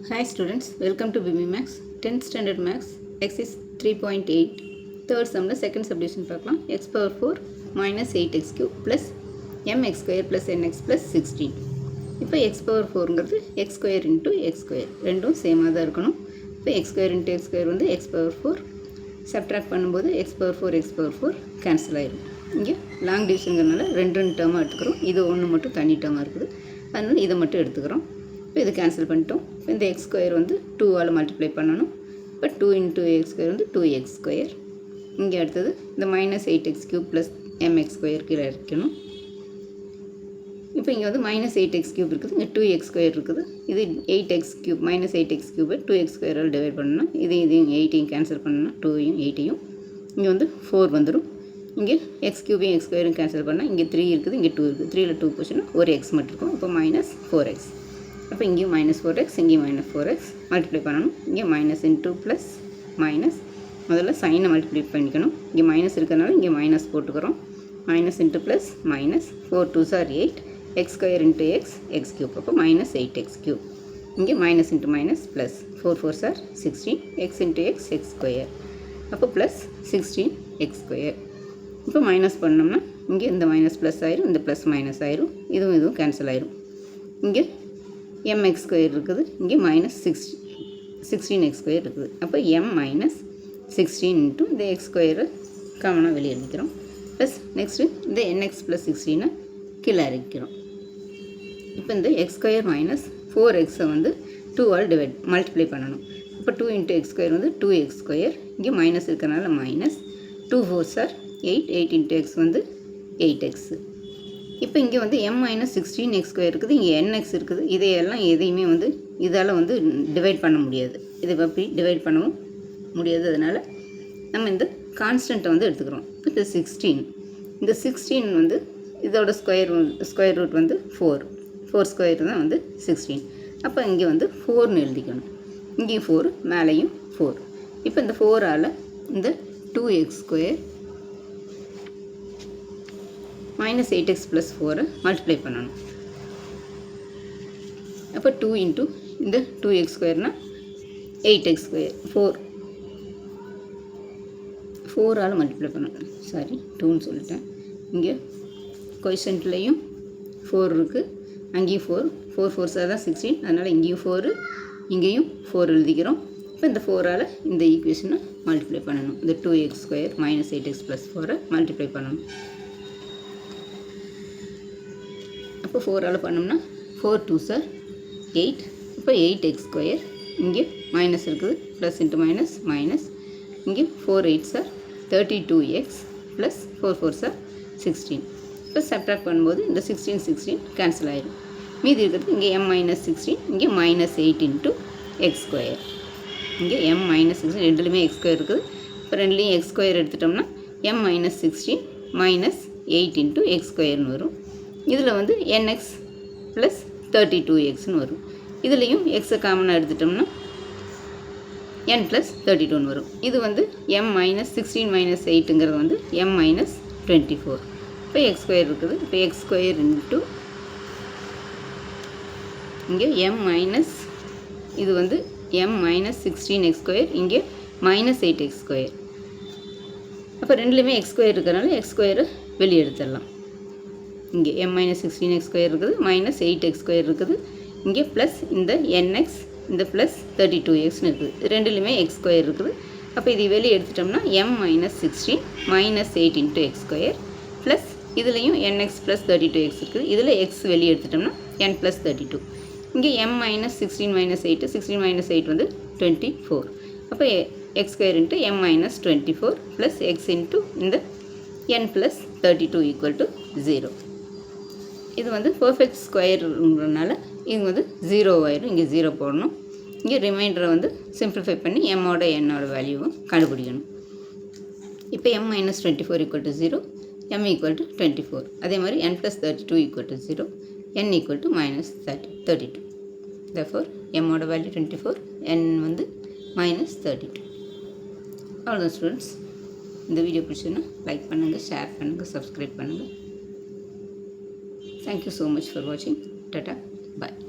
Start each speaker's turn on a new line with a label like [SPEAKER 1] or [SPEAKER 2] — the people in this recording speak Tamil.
[SPEAKER 1] Hi students, welcome to BB Max 10th standard Max exercise 3.8 third sum la second subdivision பார்க்கலாம் x power 4 minus 8x cube plus mx square plus nx plus 16 இப்போ x power 4ங்கிறது x square into x square ரெண்டும் சேமாக தான் இருக்கணும் இப்போ x square into x square வந்து x power 4 subtract பண்ணும்போது x power 4 cancel ஆயிடும் இங்கே லாங் டிவிஷனுங்கிறனால ரெண்டு டேர்மாக எடுத்துக்கிறோம் இது ஒன்று மட்டும் தனி டேர்மாக இருக்குது அதனால் இதை மட்டும் எடுத்துக்கிறோம் இப்போ இது கேன்சல் பண்ணிட்டோம் இந்த எக்ஸ் ஸ்கொயர் வந்து 2ஆல் மல்டிப்ளை பண்ணணும் இப்போ 2 இன்ட்டு எக்ஸ் ஸ்கொயர் வந்து 2x ஸ்கொயர் இங்கே அடுத்தது இந்த minus 8x cube plus mx square கீழே இருக்கணும் இப்போ இங்கே வந்து மைனஸ் 8x கியூப் இருக்குது இங்கே 2x ஸ்கொயர் இருக்குது இது 8x கியூப் மைனஸ் 8x கியூபை 2x ஸ்கொயரால் டிவைட் பண்ணணும் இதையும் 8ஐயும் கேன்சல் பண்ணணும் 2ஐயும் 8ஐயும் இங்கே வந்து 4 வந்துடும் இங்கே எக்ஸ் கியூபையும் எக்ஸ் ஸ்கொயரும் கேன்சல் பண்ணால் இங்கே 3 இருக்குது இங்கே 2 இருக்குது 3ல் 2 போச்சுன்னா ஒரு எக்ஸ் மட்டும் இருக்கும் இப்போ மைனஸ் 4x அப்போ இங்கேயும் மைனஸ் 4x இங்கேயும் மைனஸ் 4x மல்டிப்ளை பண்ணணும் இங்கே மைனஸ் இன்ட்டு ப்ளஸ் மைனஸ் முதல்ல சைனை மல்டிப்ளை பண்ணிக்கணும் இங்கே மைனஸ் இருக்கிறதுனால இங்கே மைனஸ் போட்டுக்கிறோம் minus into plus minus 4 2s are 8 X square into X cube அப்போ மைனஸ் 8x கியூப் இங்கே minus into minus plus 4 4s are 16 X into X square அப்போ ப்ளஸ் 16 எக்ஸ் ஸ்கொயர் இப்போ மைனஸ் பண்ணோம்னா இங்கே இந்த மைனஸ் ப்ளஸ் ஆயிரும் இந்த ப்ளஸ் மைனஸ் ஆயிரும் இதுவும் கேன்சல் ஆயிரும் இங்கே mx ஸ்கொயர் இருக்குது இங்கே மைனஸ் 16x ஸ்கொயர் இருக்குது அப்போ m மைனஸ் 16 இன்ட்டு இந்த எக்ஸ் ஸ்கொயரை காமனாக வெளியே எழுதிக்கிறோம் ப்ளஸ் நெக்ஸ்ட்டு இந்த nx ப்ளஸ் 16 கீழே இறக்கிறோம் இப்போ இந்த எக்ஸ் ஸ்கொயர் மைனஸ் 4xை வந்து 2ஆல் மல்டிப்ளை பண்ணணும் இப்போ 2 இன்ட்டு எக்ஸ் ஸ்கொயர் வந்து 2x ஸ்கொயர் இங்கே மைனஸ் இருக்கிறனால minus 2 4s are 8 8 into X வந்து 8x இப்போ இங்கே வந்து m மைனஸ் 16x ஸ்கொயர் இருக்குது இங்கே nx இருக்குது இதையெல்லாம் எதையுமே வந்து இதால் வந்து டிவைட் பண்ண முடியாது இதை அப்படி டிவைட் பண்ணவும் முடியாது அதனால் நம்ம இந்த கான்ஸ்டண்ட்டை வந்து எடுத்துக்கிறோம் இப்போ இந்த 16 இந்த 16 வந்து இதோட ஸ்கொயர் ரூட் வந்து 4 ஸ்கொயர் தான் வந்து 16 அப்போ இங்கே வந்து 4ன்னு எழுதிக்கணும் இங்கேயும் 4 மேலேயும் 4 இப்போ இந்த 4ஆல் இந்த 2x square minus 8x plus 4 multiply பண்ணணும் அப்போ 2 இன்ட்டு இந்த 2x ஸ்கொயர்னால் 8x ஸ்கொயர் 4ஆல் மல்டிப்ளை பண்ணணும் சாரி 2ன்னு சொல்லிட்டேன் இங்கே கொஷன்ட்லேயும் 4 இருக்குது அங்கேயும் 4 4s தான் 16 அதனால் இங்கேயும் 4 இங்கேயும் 4 எழுதிக்கிறோம் இப்போ இந்த 4ஆல் இந்த ஈக்குவேஷனை மல்டிப்ளை பண்ணணும் இந்த 2x square minus 8x plus 4 multiply பண்ணணும் இப்போ 4ஆல் பண்ணோம்னா 4 2s are 8 இப்போ 8x ஸ்கொயர் இங்கே மைனஸ் இருக்குது ப்ளஸ் இன்ட்டு மைனஸ் மைனஸ் இங்கே 4 8s are 32x plus 4 4s are 16 இப்போ சப்ட்ராக்ட் பண்ணும்போது இந்த 16 கேன்சல் ஆயிடும் மீதி இருக்கிறது இங்கே m மைனஸ் 16 இங்கே மைனஸ் 8 இன்ட்டு எக்ஸ் ஸ்கொயர் இங்கே m மைனஸ் 16 ரெண்டுலேயுமே எக்ஸ் ஸ்கொயர் இருக்குது இப்போ ரெண்டுலேயும் எக்ஸ் ஸ்கொயர் எடுத்துட்டோம்னா m minus 16 minus 8 into X ஸ்கொயர்னு வரும் இதில் வந்து nx ப்ளஸ் 32xன்னு வரும் இதுலேயும் எக்ஸை காமனாக எடுத்துட்டோம்னா n ப்ளஸ் 32ன்னு வரும் இது வந்து m மைனஸ் 16 மைனஸ் 8ங்கிறது வந்து m மைனஸ் 24 இப்போ எக்ஸ் ஸ்கொயர் இருக்குது இப்போ எக்ஸ் ஸ்கொயர் இன்ட்டு இங்கே m மைனஸ் இது வந்து m மைனஸ் 16x ஸ்கொயர் இங்கே மைனஸ் 8x ஸ்கொயர் அப்போ ரெண்டுலேயுமே எக்ஸ் ஸ்கொயர் இருக்கிறனால எக்ஸ் ஸ்கொயரை வெளியே எடுத்துடலாம் இங்கே m மைனஸ் 16x ஸ்கொயர் இருக்குது மைனஸ் 8x ஸ்கொயர் இருக்குது இங்கே ப்ளஸ் இந்த nx இந்த ப்ளஸ் 32xன்னு இருக்குது ரெண்டுலேயுமே எக்ஸ் ஸ்கொயர் இருக்குது அப்போ இது வெளியே எடுத்துட்டோம்னா m minus 16 minus 8 into X square plus இதுலேயும் nx ப்ளஸ் 32x இருக்குது இதில் எக்ஸ் வெளியே எடுத்துட்டோம்னா n ப்ளஸ் 32 இங்கே m மைனஸ் 16 மைனஸ் 8 16 மைனஸ் 8 வந்து 24 அப்போ X square into m minus 24 plus X into இந்த n ப்ளஸ் 32 ஈக்குவல் டு 0 இது வந்து பர்ஃபெக்ட் ஸ்கொயருங்கிறதுனால இது வந்து 0 ஆயிரும் இங்கே 0 போடணும் இங்கே ரிமைண்டரை வந்து சிம்பிளிஃபை பண்ணி என்னோட வேல்யூவும் கண்டுபிடிக்கணும் இப்போ m minus 24 equal to 0 m equal to 24 அதே மாதிரி n plus 32 equal to 0 n equal to minus 32 therefore m value 24 n வந்து மைனஸ் 32 அவ்வளோதான் ஸ்டூடெண்ட்ஸ் இந்த வீடியோ பிடிச்சுன்னா லைக் பண்ணுங்கள் ஷேர் பண்ணுங்கள் சப்ஸ்கிரைப் பண்ணுங்கள் Thank you so much for watching. Tata. Bye.